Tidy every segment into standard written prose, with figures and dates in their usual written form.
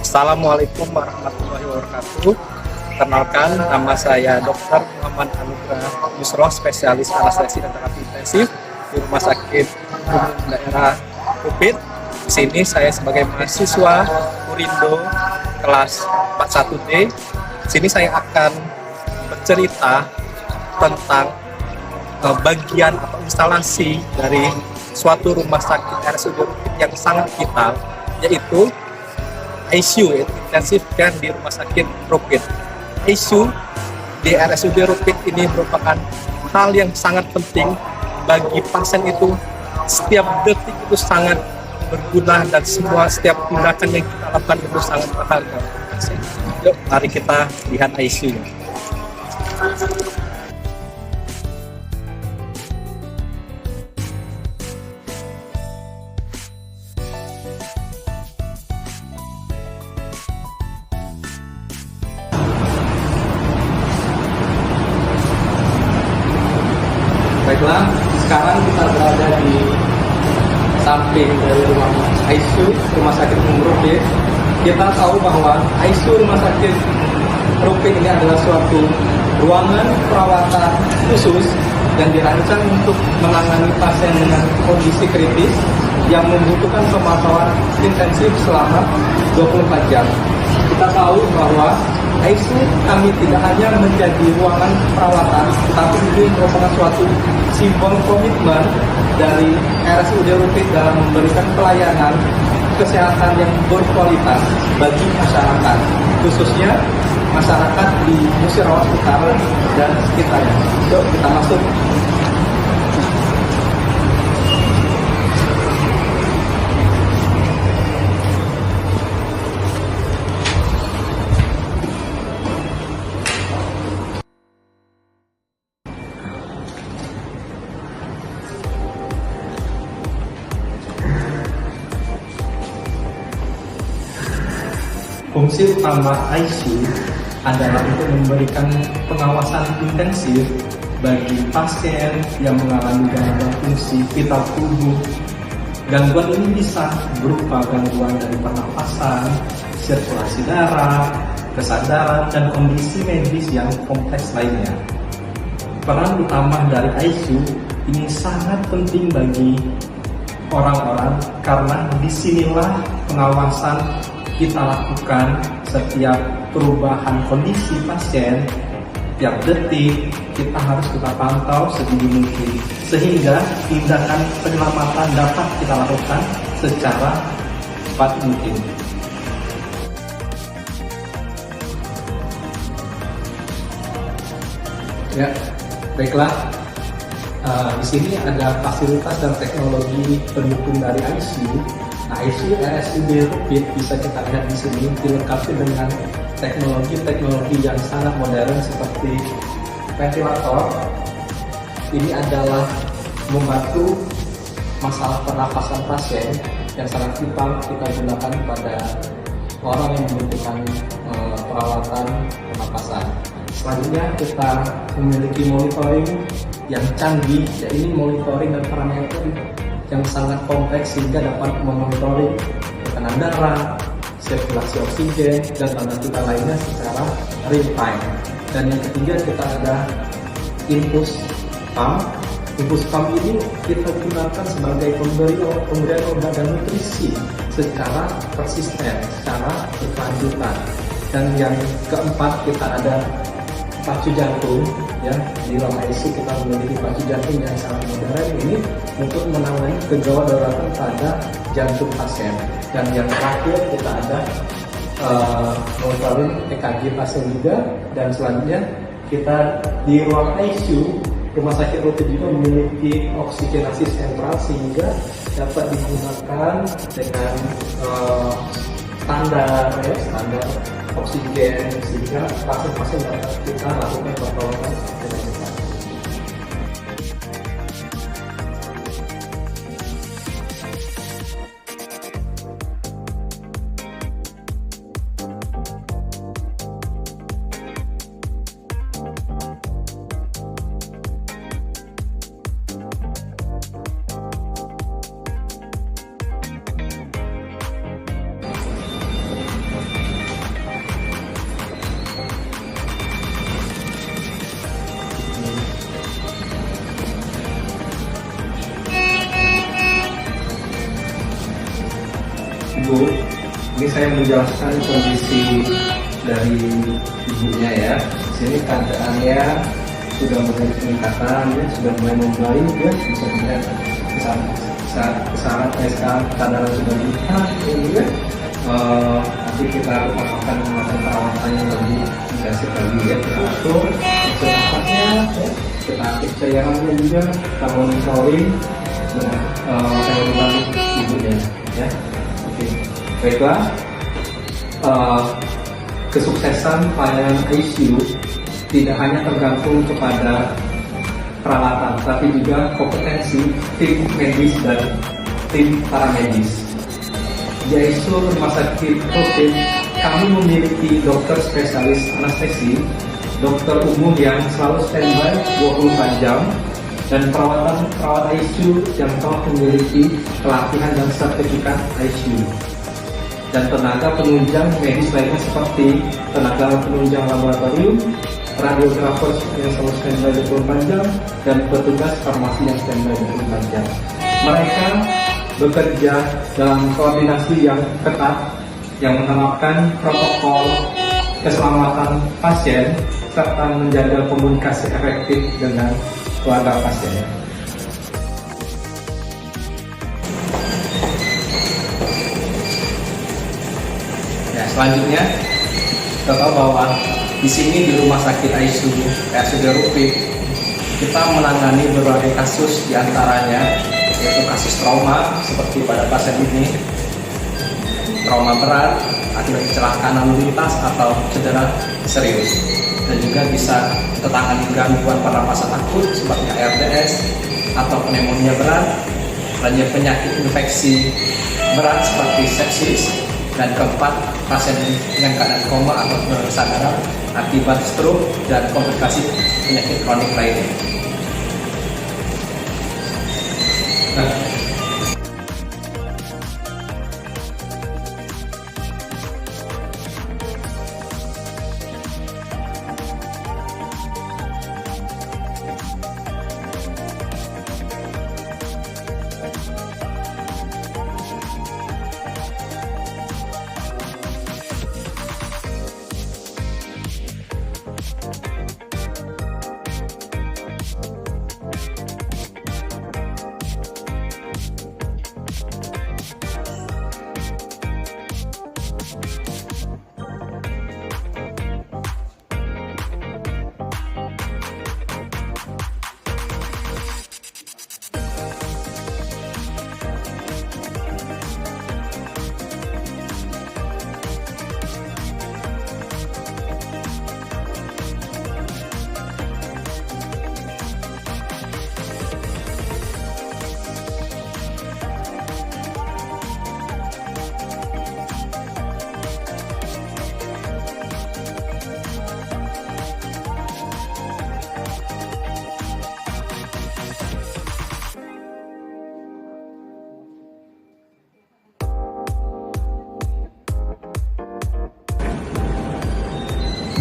Assalamualaikum warahmatullahi wabarakatuh. Kenalkan, nama saya Dr. Muhammad Anugrah Yusroh, spesialis anestesi dan terapi intensif di Rumah Sakit Umum Daerah Rupit. Di sini saya sebagai mahasiswa Urindo kelas 41D. Di sini saya akan bercerita tentang bagian atau instalasi dari suatu rumah sakit RSUD Rupit yang sangat vital, yaitu ICU, Intensive Care di Rumah Sakit Rupit. ICU di RSUD Rupit ini merupakan hal yang sangat penting bagi pasien itu. Setiap detik itu sangat berguna dan setiap tindakan yang kita lakukan itu sangat berharga. Yuk, mari kita lihat ICU. Baiklah, sekarang kita berada di samping dari ruang ICU Rumah Sakit Umum Rupit. Kita tahu bahwa ICU Rumah Sakit Rupit ini adalah suatu ruangan perawatan khusus yang dirancang untuk menangani pasien dengan kondisi kritis yang membutuhkan pemantauan intensif selama 24 jam. Kita tahu bahwa ICU kami tidak hanya menjadi ruangan perawatan, tetapi ini merupakan suatu simbol komitmen dari RSUD Rupit dalam memberikan pelayanan kesehatan yang berkualitas bagi masyarakat, khususnya masyarakat di Musirawas Utara dan sekitarnya. Yuk kita masuk. Fungsi utama ICU adalah untuk memberikan pengawasan intensif bagi pasien yang mengalami gangguan fungsi vital tubuh. Gangguan ini bisa berupa gangguan dari pernapasan, sirkulasi darah, kesadaran, dan kondisi medis yang kompleks lainnya. Peran utama dari ICU ini sangat penting bagi orang-orang karena disinilah pengawasan kita lakukan setiap perubahan kondisi pasien. Tiap detik kita harus kita pantau sedini mungkin sehingga tindakan penyelamatan dapat kita lakukan secara cepat mungkin. Ya, baiklah. Di sini ada fasilitas dan teknologi pendukung dari ICU. Nah, ICU RSUD Rupit bisa kita lihat di sini dilengkapi dengan teknologi yang sangat modern seperti ventilator. Ini adalah membantu masalah pernapasan pasien yang sangat vital kita gunakan pada orang yang membutuhkan perawatan pernapasan. Selanjutnya kita memiliki monitoring yang canggih, ya ini monitoring dan parameter yang sangat kompleks sehingga dapat memonitoring tekanan darah, sirkulasi oksigen, dan tanda-tanda lainnya secara real time. Dan yang ketiga kita ada infus pump. Infus pump ini kita gunakan sebagai pemberian obat dan nutrisi secara persisten, secara berkelanjutan. Dan yang keempat kita ada pacu jantung. Ya, di ruang ICU kita memiliki pacu jantung yang sangat modern ini untuk menangani kegawat daruratan pada jantung pasien. Dan yang terakhir kita ada monitoring EKG pasien juga. Dan selanjutnya kita di ruang ICU Rumah Sakit Rupit juga memiliki oksigenasi sentral sehingga dapat digunakan dengan standar oksigen sehingga pasien-pasien dapat kita lakukan pertolongan dengan cepat. saya menjelaskan kondisi dari ibunya ya. Di sini keadaannya sudah mulai peningkatan, ya, sudah mulai membaik, ya, bisa dilihat sekarang kadar sudah meningkat, ya. Nanti kita akan melakukan perawatan yang lebih intensif lagi, ya. Kita atur nafasnya, ya. Kita aktif cairannya juga, kita monitoring dengan ibunya, ya. Oke, baiklah. Kesuksesan pelayanan ICU tidak hanya tergantung kepada peralatan, tapi juga kompetensi tim medis dan tim paramedis. Di ICU Rumah Sakit Rupit, kami memiliki dokter spesialis anestesi, dokter umum yang selalu standby 24 jam, dan perawat ICU yang telah memiliki pelatihan dan sertifikat ICU. Dan tenaga penunjang medis lainnya seperti tenaga penunjang laboratorium, radiografer yang selalu standby 24 jam, dan petugas farmasi yang standby 24 jam. Mereka bekerja dalam koordinasi yang ketat yang menerapkan protokol keselamatan pasien serta menjaga komunikasi efektif dengan keluarga pasien. Ya, selanjutnya kita tahu bahwa di sini di Rumah Sakit ICU RSUD Rupit kita menangani berbagai kasus, diantaranya yaitu kasus trauma seperti pada pasien ini, trauma berat akibat kecelakaan lalu lintas atau cedera serius, dan juga bisa tertangani gangguan pernapasan akut seperti ARDS atau pneumonia berat, dan penyakit infeksi berat seperti sepsis, dan keempat, pasien yang keadaan koma atau kesadaran akibat stroke dan komplikasi penyakit kronik lainnya.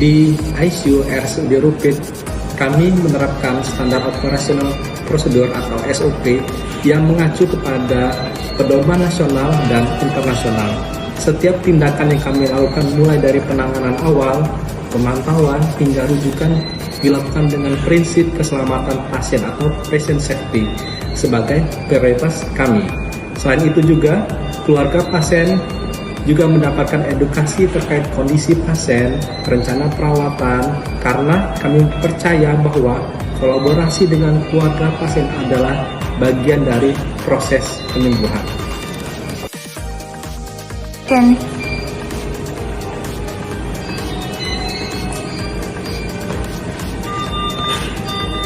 Di ICU RSUD Rupit, kami menerapkan standar operasional prosedur atau SOP yang mengacu kepada pedoman nasional dan internasional. Setiap tindakan yang kami lakukan mulai dari penanganan awal, pemantauan, hingga rujukan dilakukan dengan prinsip keselamatan pasien atau patient safety sebagai prioritas kami. Selain itu juga, keluarga pasien juga mendapatkan edukasi terkait kondisi pasien, rencana perawatan, karena kami percaya bahwa kolaborasi dengan keluarga pasien adalah bagian dari proses penyembuhan.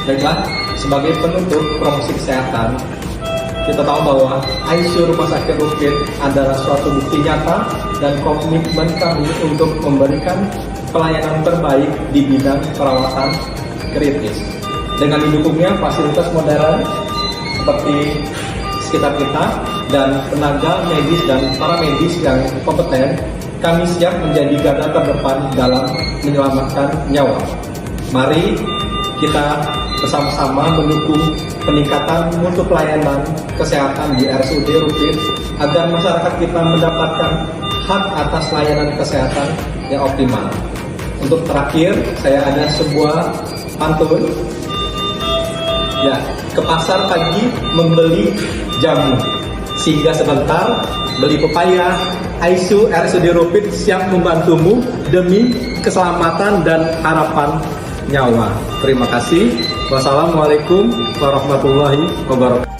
Baiklah, sebagai penutup promosi kesehatan, kita tahu bahwa ICU Rumah Sakit Rupit adalah suatu bukti nyata dan komitmen kami untuk memberikan pelayanan terbaik di bidang perawatan kritis. Dengan didukungnya fasilitas modern seperti sekitar kita dan tenaga medis dan paramedis yang kompeten, kami siap menjadi garda terdepan dalam menyelamatkan nyawa. Mari kita bersama-sama mendukung peningkatan mutu pelayanan kesehatan di RSUD Rupit agar masyarakat kita mendapatkan hak atas layanan kesehatan yang optimal. Untuk terakhir, saya ada sebuah pantun. Ya, ke pasar pagi membeli jamu, singgah sebentar beli pepaya. ICU RSUD Rupit siap membantumu demi keselamatan dan harapan nyawa. Terima kasih. Wassalamualaikum warahmatullahi wabarakatuh.